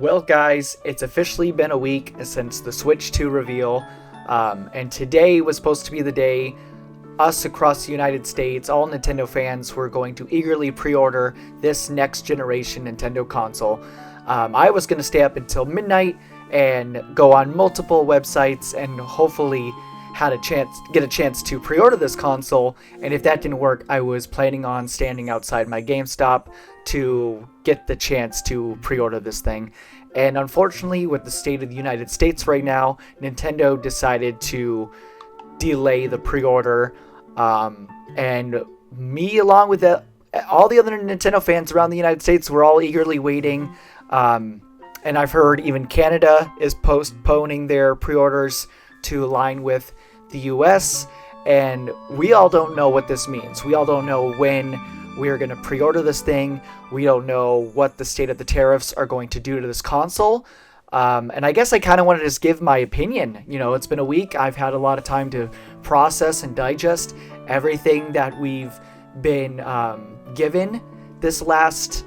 Well, guys, it's officially been a week since the Switch 2 reveal, and today was supposed to be the day us across the United States, all Nintendo fans, were going to eagerly pre-order this next generation Nintendo console. I was going to stay up until midnight and go on multiple websites and hopefully get a chance to pre-order this console, and if that didn't work, I was planning on standing outside my GameStop to get the chance to pre-order this thing. And unfortunately, with the state of the United States right now, Nintendo decided to delay the pre-order, and me, along with all the other Nintendo fans around the United States, were all eagerly waiting. And I've heard even Canada is postponing their pre-orders to align with the US, and we all don't know what this means. We all don't know when we're going to pre-order this thing. We don't know what the state of the tariffs are going to do to this console. And I guess I kind of wanted to just give my opinion. You know, it's been a week. I've had a lot of time to process and digest everything that we've been given this last,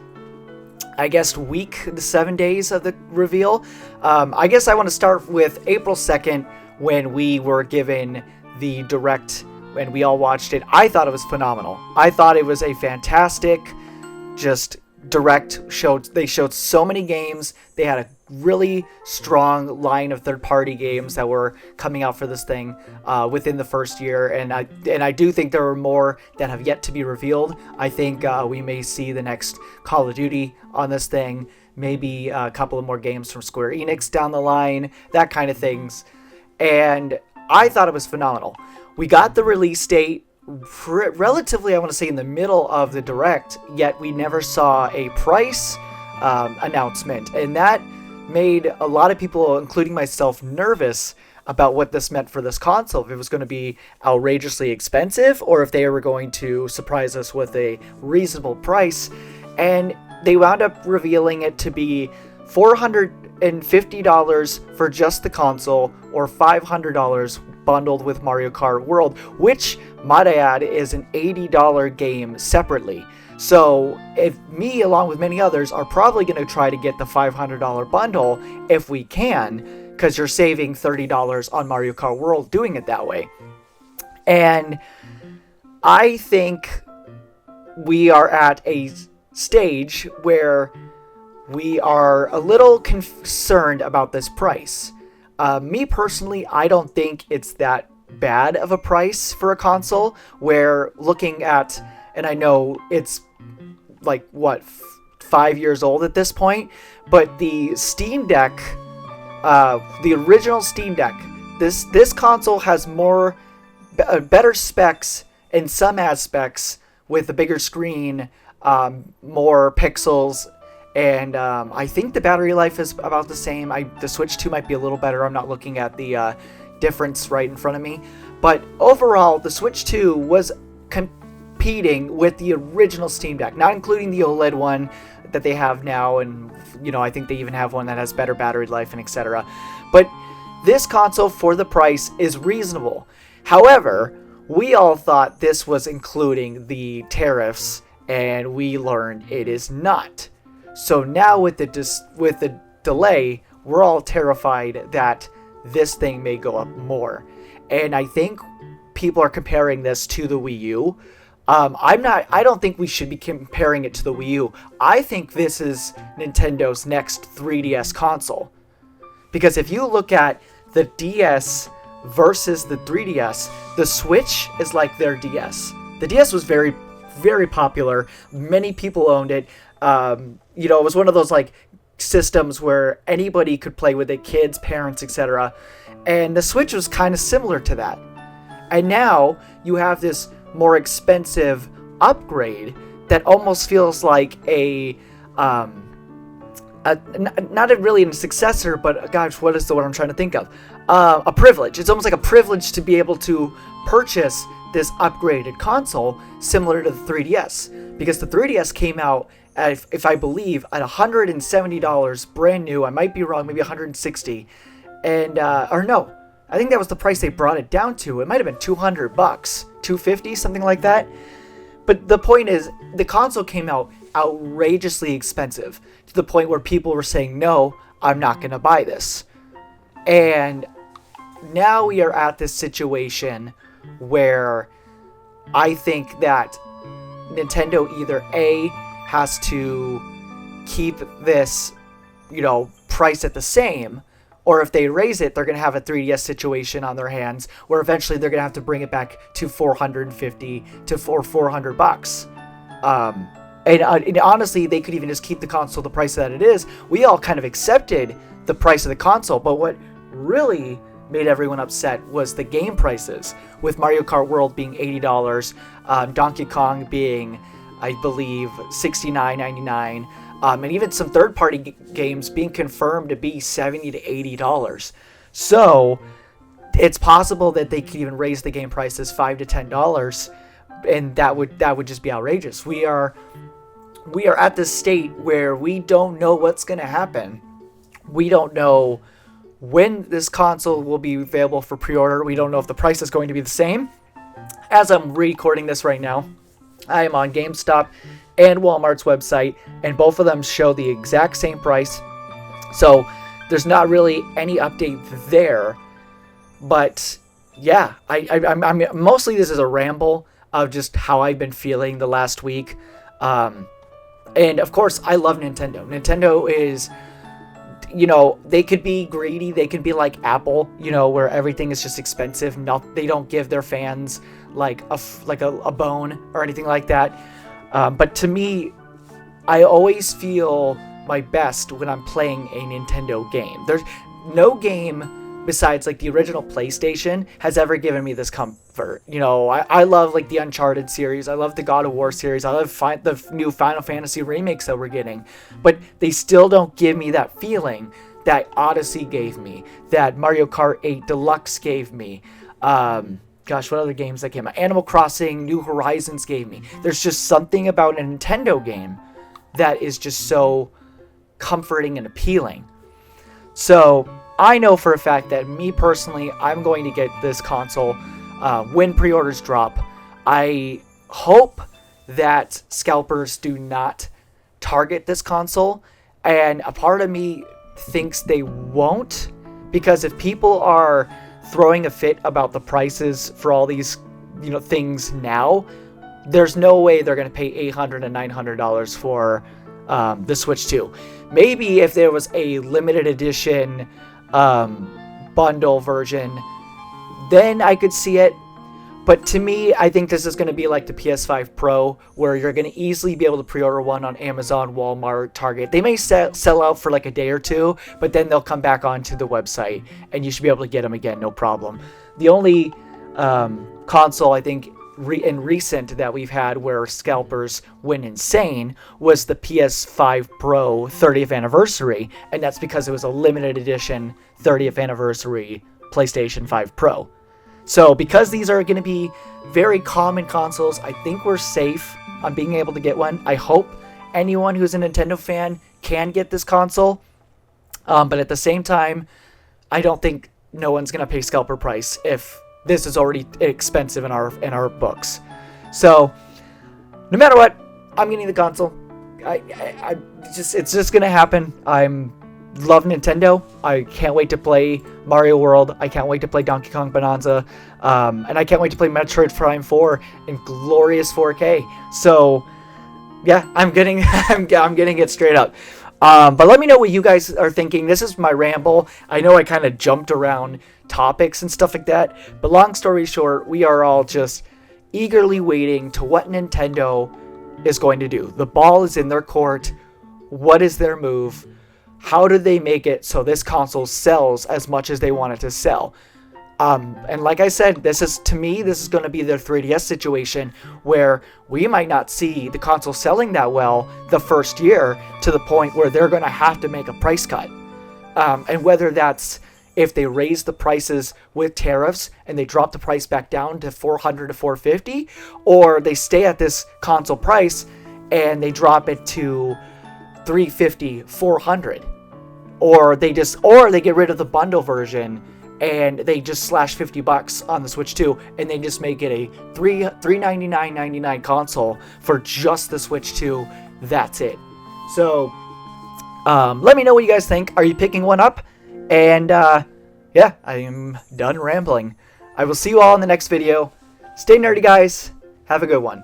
I guess, week, the 7 days of the reveal. I guess I want to start with April 2nd, when we were given the direct, when we all watched it. I thought it was phenomenal. I thought it was a fantastic, just direct show. They showed so many games. They had a really strong line of third-party games that were coming out for this thing within the first year, and I do think there are more that have yet to be revealed. I think we may see the next Call of Duty on this thing, maybe a couple of more games from Square Enix down the line, that kind of things. And I thought it was phenomenal. We got the release date relatively, I want to say, in the middle of the direct, yet we never saw a price announcement. And that made a lot of people, including myself, nervous about what this meant for this console. If it was going to be outrageously expensive, or if they were going to surprise us with a reasonable price. And they wound up revealing it to be $450 for just the console, or $500 bundled with Mario Kart World, which, might I add, is an $80 game separately. So if me, along with many others, are probably going to try to get the $500 bundle if we can, because you're saving $30 on Mario Kart World doing it that way. And I think we are at a stage where we are a little concerned about this price. Me personally, I don't think it's that bad of a price for a console, where looking at, and I know it's like, 5 years old at this point, but the Steam Deck, the original Steam Deck, this console has better specs in some aspects, with a bigger screen, more pixels, and I think the battery life is about the same. The Switch 2 might be a little better. I'm not looking at the difference right in front of me. But overall, the Switch 2 was competing with the original Steam Deck, not including the OLED one that they have now. And, I think they even have one that has better battery life and etc. But this console, for the price, is reasonable. However, we all thought this was including the tariffs, and we learned it is not. So now with the delay, we're all terrified that this thing may go up more. And I think people are comparing this to the Wii U. I don't think we should be comparing it to the Wii U. I think this is Nintendo's next 3DS console. Because if you look at the DS versus the 3DS, the Switch is like their DS. The DS was very, very popular. Many people owned it. It was one of those systems where anybody could play with it, kids, parents, etc. And the Switch was kind of similar to that. And now you have this more expensive upgrade that almost feels like not really a successor, but gosh, what is the word I'm trying to think of? A privilege. It's almost like a privilege to be able to purchase this upgraded console, similar to the 3DS, because the 3DS came out at, if I believe, at $170 brand new. I might be wrong, maybe $160, and or no, I think that was the price they brought it down to. It might have been $200, $250, something like that. But the point is, the console came out outrageously expensive to the point where people were saying, no, I'm not going to buy this. And now we are at this situation where I think that Nintendo either A, has to keep this, price at the same, or if they raise it, they're going to have a 3DS situation on their hands where eventually they're going to have to bring it back to $450 to $400. And honestly, they could even just keep the console the price that it is. We all kind of accepted the price of the console, but what really made everyone upset was the game prices, with Mario Kart World being $80, Donkey Kong being, I believe, $69.99, and even some third-party games being confirmed to be $70 to $80. So it's possible that they could even raise the game prices $5 to $10, and that would just be outrageous. We are at this state where we don't know what's going to happen. We don't know when this console will be available for pre-order. We don't know if the price is going to be the same. As I'm recording this right now, I am on GameStop and Walmart's website, and both of them show the exact same price. So there's not really any update there. But yeah, I'm mostly this is a ramble of just how I've been feeling the last week. And of course, I love Nintendo. Nintendo is, they could be greedy. They could be like Apple, where everything is just expensive. They don't give their fans like a bone or anything like that. But to me, I always feel my best when I'm playing a Nintendo game. There's no game besides like the original PlayStation has ever given me this comfort. I love like the Uncharted series. I love the God of War series. I love the new Final Fantasy remakes that we're getting. But they still don't give me that feeling that Odyssey gave me, that Mario Kart 8 Deluxe gave me. What other games that came out? Animal Crossing, New Horizons gave me. There's just something about a Nintendo game that is just so comforting and appealing. So I know for a fact that me personally, I'm going to get this console when pre-orders drop. I hope that scalpers do not target this console, and a part of me thinks they won't, because if people are throwing a fit about the prices for all these things now, there's no way they're going to pay $800 and $900 for the Switch 2. Maybe if there was a limited edition bundle version, then I could see it. But to me, I think this is going to be like the PS5 Pro, where you're going to easily be able to pre-order one on Amazon, Walmart, Target. They may sell out for like a day or two, but then they'll come back onto the website, and you should be able to get them again, no problem. The only console, I think, in recent that we've had where scalpers went insane was the PS5 Pro 30th anniversary, and that's because it was a limited edition 30th anniversary PlayStation 5 Pro. So because these are going to be very common consoles, I think we're safe on being able to get one. I hope anyone who's a Nintendo fan can get this console, but at the same time, I don't think no one's going to pay scalper price if this is already expensive in our books. So no matter what, I'm getting the console. It's just gonna happen. I'm love Nintendo. I can't wait to play Mario World. I can't wait to play Donkey Kong Bonanza, and I can't wait to play Metroid Prime 4 in glorious 4K. So yeah, I'm getting it straight up. But let me know what you guys are thinking. This is my ramble. I know I kind of jumped around topics and stuff like that, but long story short, we are all just eagerly waiting to what Nintendo is going to do. The ball is in their court. What is their move? How do they make it so this console sells as much as they want it to sell? And like I said, this is going to be their 3DS situation, where we might not see the console selling that well the first year, to the point where they're going to have to make a price cut. And whether that's if they raise the prices with tariffs and they drop the price back down to $400 to $450, or they stay at this console price and they drop it to $350, $400, or they get rid of the bundle version and they just slash $50 on the Switch 2, and they just make it a $399.99 console for just the Switch 2. That's it. So, let me know what you guys think. Are you picking one up? And, yeah, I am done rambling. I will see you all in the next video. Stay nerdy, guys. Have a good one.